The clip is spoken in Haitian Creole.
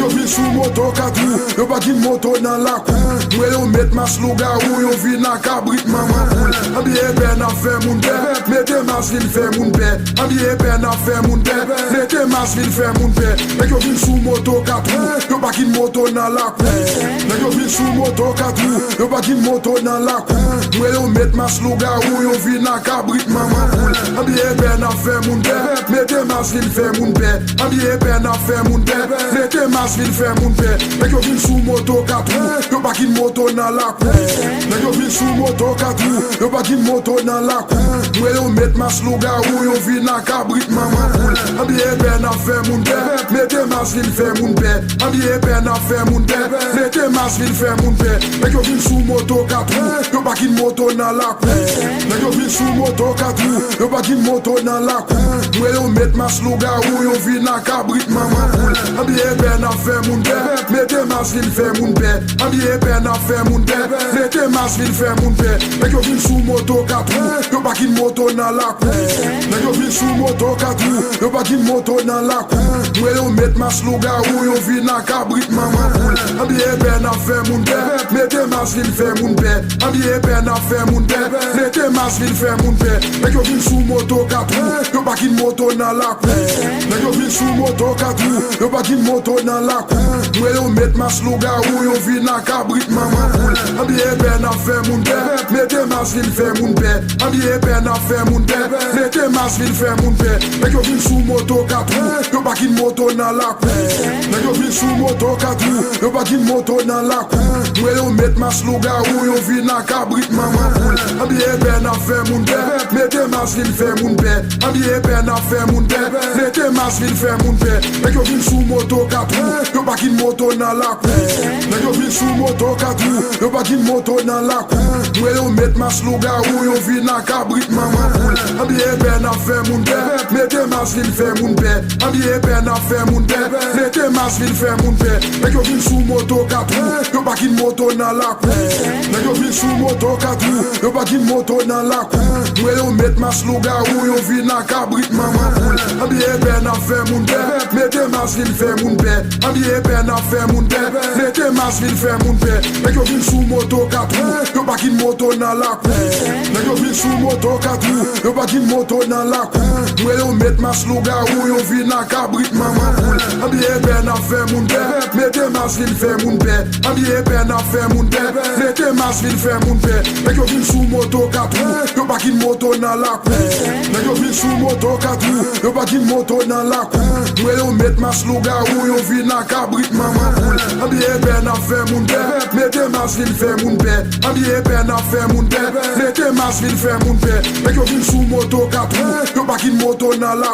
yo vin sou moto katou, yo pa ki moto nan la kou. Mwen yo met mas loga ou yo vin nan kabrit maman poule. Ambiye ben a fe moun be, mette mas vil fe moun be. Ambiye ben a fe moun be, mette mas vil fe moun be. Nek yo vin sou moto katou, yo pa ki moto nan la kou. Nek yo vin sou moto katou, yo pa ki moto nan la kou. Mwen yo met mas loga ou yo vin nan kabrit maman poule. Ambiye ben a fe moun be, mette mas vil fe moun be. Ambiye ben a fe moun be, mette mas vil fe moun be. Nek yo vin sou moto katou, yo pa ki moto nan la kou. Nek yo vin sou moto katou, yo pa ki moto nan la kou. Mwen yo met mas loga ou yo vin nan kabrit maman poule. Ambiye ben a fe moun be, mette mas vil fe moun be. Ambiye ben a fe moun be, mette mas vil fe moun be. Nek yo vin sou moto katou, yo pa ki moto nan la kou. Nek yo vin sou moto katou, yo pa ki moto nan la kou. Mwen yo met mas loga ou yo vin nan kabrit maman poule. Ambiye ben a fe moun be, mette mas vil fe moun be. Ambiye ben a fe moun be, mette mas vil fe moun be. Nek yo vin sou moto katou, yo pa ki moto nan la kou. Nek yo vin sou moto katou, yo pa ki moto nan la kou. Mwen yo met mas loga ou yo vin nan kabrit maman poule. Ambiye ben a fe moun be, mette mas vil fe moun be. Ambiye ben a fe moun be, mette mas vil fe moun be. Nek yo vin sou moto katou, yo pa ki moto nan la kou. Nek yo vin sou moto katou, yo pa ki moto nan la kou. Mwen yo met mas loga ou yo vin nan kabrit maman poule. Ambiye ben a fe moun be, mette mas vil fe moun be. Ambiye ben a fe moun be, mette mas vil fe moun be. Nek yo vin sou moto katou, yo pa ki moto nan la kou. Nek yo vin sou moto katou, yo pa ki moto nan la kou. Mwen yo met mas loga ou yo vin nan kabrit maman poule. Ambiye ben a fe moun be, mette mas vil fe moun be. Ambiye ben a fe moun be, mette mas vil fe moun be. Nek yo vin sou moto katou, yo pa ki moto nan la kou. Nek yo vin sou moto katou, yo pa ki moto nan la kou. Mwen yo met mas loga ou yo vin nan kabrit maman poule. Ambiye ben a fe moun be, mette mas vil fe moun be. Ambiye ben a fe moun be, mette mas vil fe moun be. Nek yo vin sou moto katou, yo pa ki moto nan la kou. Nek yo vin sou moto katou, yo pa ki moto nan la kou. Mwen yo met mas loga ou yo vin nan kabrit maman poule. Ambiye ben a fe moun be, mette mas vil fe moun be. Ambiye ben a fe moun be, mette mas vil fe moun be. Nek yo vin sou moto katou, yo pa ki moto nan la kou. Nek yo vin sou moto katou, yo pa ki moto nan la kou. Mwen yo met mas loga ou yo vin nan kabrit maman poule. Ambiye ben a fe moun be, mette mas vil fe moun be. Ambiye ben a fe moun be, mette mas vil fe moun be. Nek yo vin sou moto katou, yo pa ki moto nan la kou. Nek yo vin sou moto katou, yo pa ki moto nan la kou. Mwen yo met mas loga ou yo vin nan kabrit maman poule. Ambiye ben a fe moun be, mette mas vil fe moun be. Ambiye ben a fe moun be, mette mas vil fe moun be. Nek yo vin sou moto katou, yo pa ki moto nan la